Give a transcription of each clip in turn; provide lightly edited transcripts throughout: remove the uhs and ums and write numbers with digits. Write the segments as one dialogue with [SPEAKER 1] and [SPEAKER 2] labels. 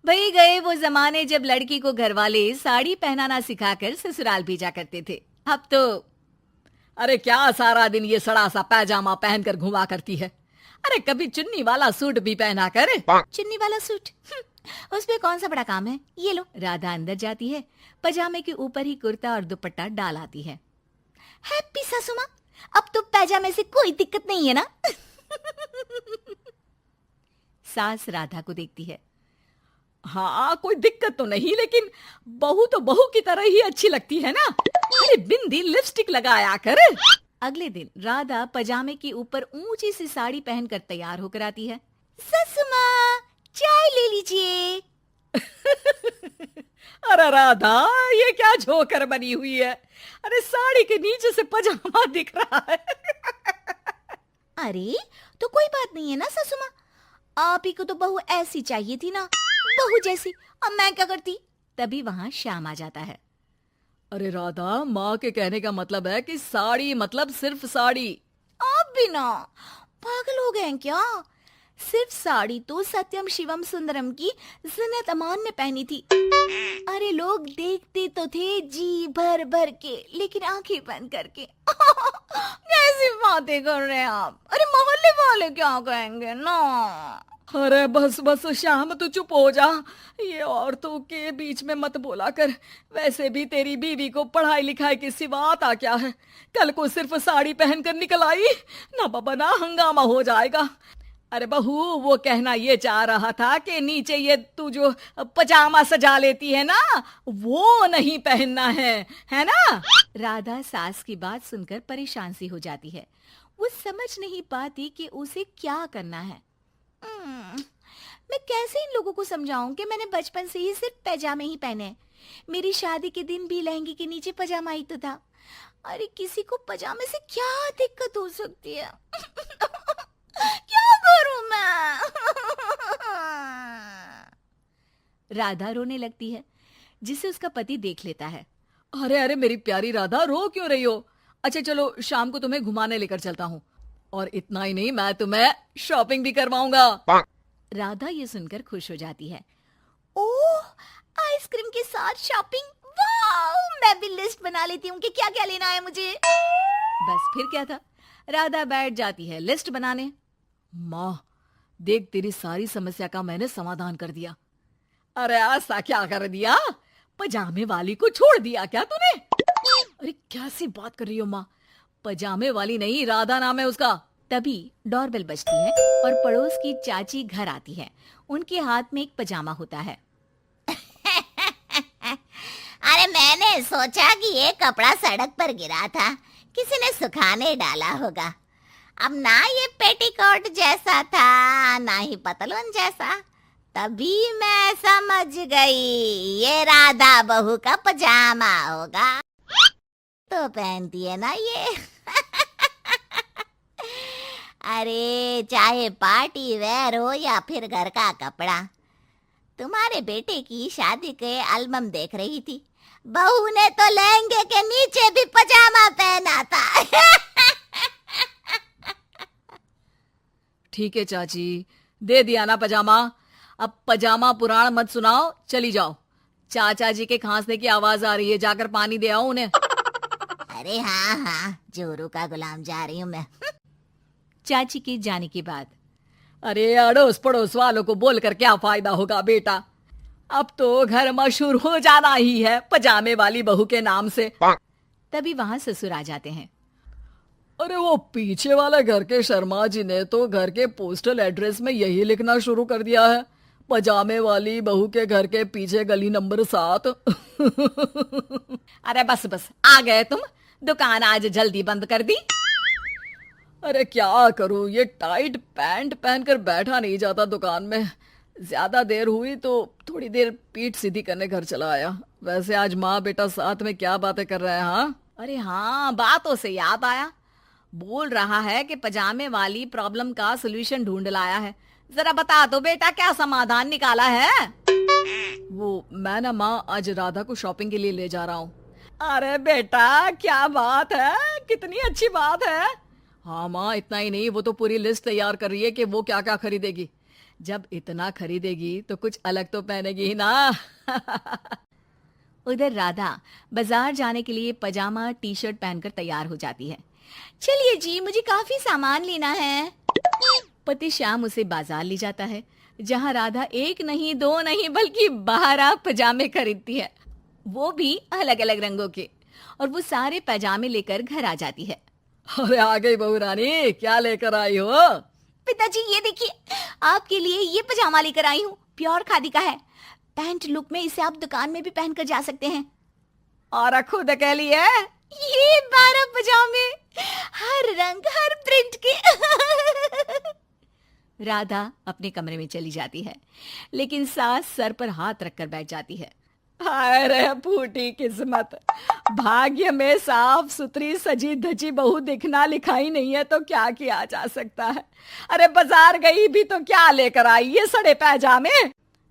[SPEAKER 1] वही गए वो जमाने जब लड़की को घरवाले साड़ी पहनाना सिखाकर ससुराल भेजा करते थे। अब तो अरे क्या सारा दिन ये सड़ा सा पैजामा पहनकर घुमा करती है। अरे कभी चुन्नी वाला सूट भी पहना कर। चुन्नी वाला सूट उसमें कौन सा बड़ा काम है। ये लो। राधा अंदर जाती है, पजामे के ऊपर ही कुर्ता और दुपट्टा डाल आती है। हैप्पी सासू माँ, अब तो पैजामे से कोई दिक्कत नहीं है ना। सास राधा को देखती है। हाँ कोई दिक्कत तो नहीं, लेकिन बहू तो बहू की तरह ही अच्छी लगती है ना। अरे बिंदी लिपस्टिक लगाया कर। अगले दिन राधा पजामे के ऊपर ऊंची सी साड़ी पहनकर तैयार होकर आती है। ससु माँ, चाय ले लीजिए। अरे राधा, ये क्या झोकर बनी हुई है। अरे साड़ी के नीचे से पजामा दिख रहा है। अरे तो कोई बात नहीं है ना ससु माँ, आप ही को तो बहू ऐसी चाहिए थी ना, बहू जैसी। अब मैं क्या करती। तभी वहां श्याम आ जाता है। अरे राधा, माँ के कहने का मतलब है कि साड़ी मतलब सिर्फ साड़ी। आप भी ना पागल हो गए हैं क्या। सिर्फ साड़ी तो सत्यम शिवम सुंदरम की जिन्नत अमान ने पहनी थी। अरे लोग देखते तो थे जी भर भर के, लेकिन आंखें बंद करके। कैसी बातें कर रहे हैं आप। अरे मोहल्ले वाले क्या कहेंगे ना। अरे बस बस श्याम, तू चुप हो जा। ये औरतों के बीच में मत बोला कर। वैसे भी तेरी बीवी को पढ़ाई लिखाई की सिवा आता क्या है। कल को सिर्फ साड़ी पहनकर निकल आई ना बाबा ना, हंगामा हो जाएगा। अरे बहू, वो कहना ये चाह रहा था कि नीचे ये तू जो पजामा सजा लेती है ना, वो नहीं पहनना है ना। राधा सास की बात सुनकर परेशान सी हो जाती है। वो समझ नहीं पाती कि उसे क्या करना है। मैं कैसे इन लोगों को समझाऊं कि मैंने बचपन से ही सिर्फ पैजामे ही पहने। मेरी शादी के दिन भी लहंगे के नीचे पजामा ही तो था। अरे किसी को पजामे से क्या दिक्कत हो सकती है। क्या करूं मैं। राधा रोने लगती है, जिसे उसका पति देख लेता है। अरे अरे मेरी प्यारी राधा, रो क्यों रही हो। अच्छा चलो, शाम को तुम्हें घुमाने लेकर चलता हूँ, और इतना ही नहीं, मैं तुम्हें शॉपिंग भी करवाऊंगा। राधा ये सुनकर खुश हो जाती है। ओह, आइसक्रीम के साथ शॉपिंग, वाह। मैं भी लिस्ट बना लेती हूँ कि क्या क्या लेना है मुझे। बस फिर क्या था, राधा बैठ जाती है लिस्ट बनाने। माँ देख, तेरी सारी समस्या का मैंने समाधान कर दिया। अरे ऐसा क्या कर दिया, पजामे वाली को छोड़ दिया क्या तूने। अरे कैसी बात कर रही हो माँ, पजामे वाली नहीं, राधा नाम है उसका। तभी डोरबेल बजती है और पड़ोस की चाची घर आती है। उनके हाथ में एक पजामा होता है।
[SPEAKER 2] अरे मैंने सोचा कि ये कपड़ा सड़क पर गिरा था, किसी ने सुखाने डाला होगा। अब ना ये पेटीकोट जैसा था, ना ही पतलून जैसा। तभी मैं समझ गई ये राधा बहू का पजामा होगा। तो पहनती है ना ये। अरे चाहे पार्टी वेयर हो या फिर घर का कपड़ा, तुम्हारे बेटे की शादी के एल्बम देख रही थी, बहू ने तो लहंगे के नीचे भी पजामा पहना था।
[SPEAKER 1] ठीक है चाची, दे दिया ना पजामा। अब पजामा पुराण मत सुनाओ, चली जाओ। चाचा जी के खांसने की आवाज आ रही है, जाकर पानी दे आओ उन्हें।
[SPEAKER 2] अरे हाँ हाँ, जोरू का गुलाम जा रही हूँ मैं।
[SPEAKER 1] चाची के जाने के बाद, अरे अड़ोस पड़ोस वालों को बोलकर क्या फायदा होगा बेटा। अब तो घर मशहूर हो जाना ही है पजामे वाली बहू के नाम से। तभी वहां ससुर आ जाते हैं। अरे वो पीछे वाले घर के शर्मा जी ने तो घर के पोस्टल एड्रेस में यही लिखना शुरू कर दिया है, पजामे वाली बहू के घर के पीछे गली नंबर 7। अरे बस बस, आ गए तुम। दुकान आज जल्दी बंद कर दी। अरे क्या करूं, ये टाइट पैंट पहनकर बैठा नहीं जाता दुकान में। ज्यादा देर हुई तो थोड़ी देर पीठ सीधी करने घर चला आया। वैसे आज माँ बेटा साथ में क्या बातें कर रहे हैं। हाँ अरे हाँ, बातों से याद आया। बोल रहा है कि पजामे वाली प्रॉब्लम का सलूशन ढूंढ लाया है। जरा बता दो बेटा, क्या समाधान निकाला है। वो मैं ना माँ आज राधा को शॉपिंग के लिए ले जा रहा हूँ। अरे बेटा क्या बात है, कितनी अच्छी बात है। हाँ माँ, इतना ही नहीं, वो तो पूरी लिस्ट तैयार कर रही है कि वो क्या क्या खरीदेगी। जब इतना खरीदेगी तो कुछ अलग तो पहनेगी ही ना। उधर राधा बाजार जाने के लिए पजामा टी शर्ट पहनकर तैयार हो जाती है। चलिए जी, मुझे काफी सामान लेना है। पति श्याम उसे बाजार ले जाता है, जहां राधा एक नहीं दो नहीं बल्कि 12 पजामे खरीदती है, वो भी अलग अलग रंगों के। और वो सारे पजामे लेकर घर आ जाती है। अरे आ गई बहू रानी, क्या लेकर आई हो? पिताजी ये देखिए, आपके लिए ये पजामा लेकर आई हूँ, प्योर खादी का है। पैंट लुक में इसे आप दुकान में भी पहनकर जा सकते हैं। और खुद कह लिए ये 12 पजामे, हर रंग हर प्रिंट के। राधा अपने कमरे में चली जाती है, लेकिन सास सर पर हाथ रखकर बैठ जाती है। हाय रे फूटी किस्मत, भाग्य में साफ सुथरी सजी धजी बहू दिखना लिखाई नहीं है तो क्या किया जा सकता है। अरे बाजार गई भी तो क्या लेकर आई ये सड़े पैजामे।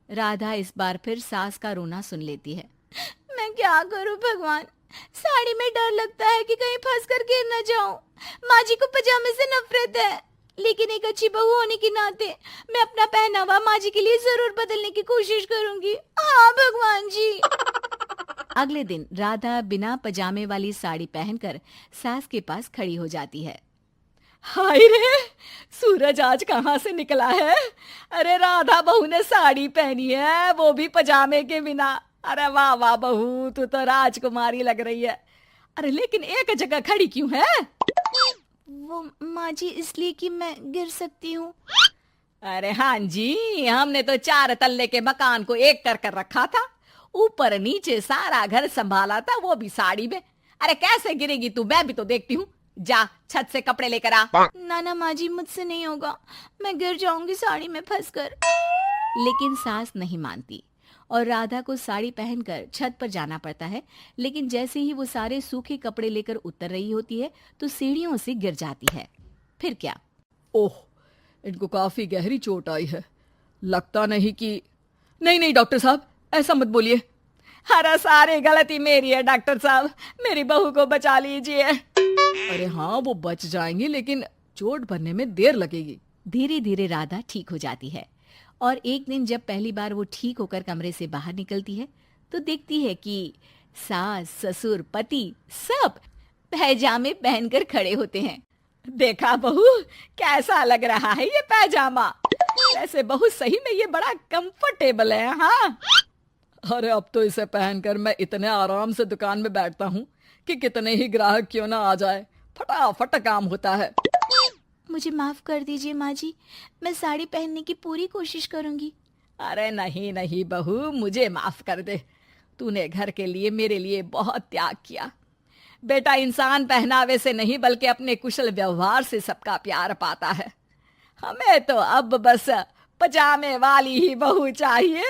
[SPEAKER 1] राधा इस बार फिर सास का रोना सुन लेती है। मैं क्या करूं भगवान, साड़ी में डर लगता है कि कहीं फंस कर गिर न जाऊं। माँ जी को पजामे से नफरत है, लेकिन एक अच्छी बहू होने के नाते मैं अपना पहनावा माँ जी के लिए जरूर बदलने की कोशिश करूंगी। हाँ भगवान जी। अगले दिन राधा बिना पजामे वाली साड़ी पहनकर सास के पास खड़ी हो जाती है। हाय रे, सूरज आज कहाँ से निकला है? अरे राधा बहू ने साड़ी पहनी है, वो भी पजामे के बिना। अरे वाह वाह बहू, तू तो राजकुमारी लग रही है। अरे लेकिन एक जगह खड़ी क्यों है? वो माँ जी इसलिए कि मैं गिर सकती हूँ। अरे हाँ जी, हमने तो 4 तल्ले के मकान को एक कर रखा था, ऊपर नीचे सारा घर संभाला था, वो भी साड़ी में। अरे कैसे गिरेगी तू, मैं भी तो देखती हूँ। जा छत से कपड़े लेकर आ। ना माँ जी, मुझसे नहीं होगा, मैं गिर जाऊंगी साड़ी में फंसकर। लेकिन सास नहीं मानती और राधा को साड़ी पहनकर छत पर जाना पड़ता है। लेकिन जैसे ही वो सारे सूखे कपड़े लेकर उतर रही होती है तो सीढ़ियों से गिर जाती है। फिर क्या? ओह, इनको काफी गहरी चोट आई है, लगता नहीं कि... नहीं डॉक्टर साहब, ऐसा मत बोलिए। अरे सारी गलती मेरी है डॉक्टर साहब, मेरी बहू को बचा लीजिए। अरे हाँ, वो बच जाएंगी, लेकिन चोट भरने में देर लगेगी। धीरे धीरे राधा ठीक हो जाती है और एक दिन जब पहली बार वो ठीक होकर कमरे से बाहर निकलती है तो देखती है कि सास ससुर पति सब पैजामे पहनकर खड़े होते हैं। देखा बहू, कैसा लग रहा है ये पैजामा? वैसे बहू सही में ये बड़ा कंफर्टेबल है। हाँ, अरे अब तो इसे पहनकर मैं इतने आराम से दुकान में बैठता हूँ कि कितने ही ग्राहक क्यों ना आ जाए, फटाफट काम होता है। मुझे माफ कर दीजिए माँ जी, मैं साड़ी पहनने की पूरी कोशिश करूंगी। अरे नहीं बहू, मुझे माफ कर दे, तूने घर के लिए मेरे लिए बहुत त्याग किया। बेटा इंसान पहनावे से नहीं बल्कि अपने कुशल व्यवहार से सबका प्यार पाता है। हमें तो अब बस पजामे वाली ही बहू चाहिए।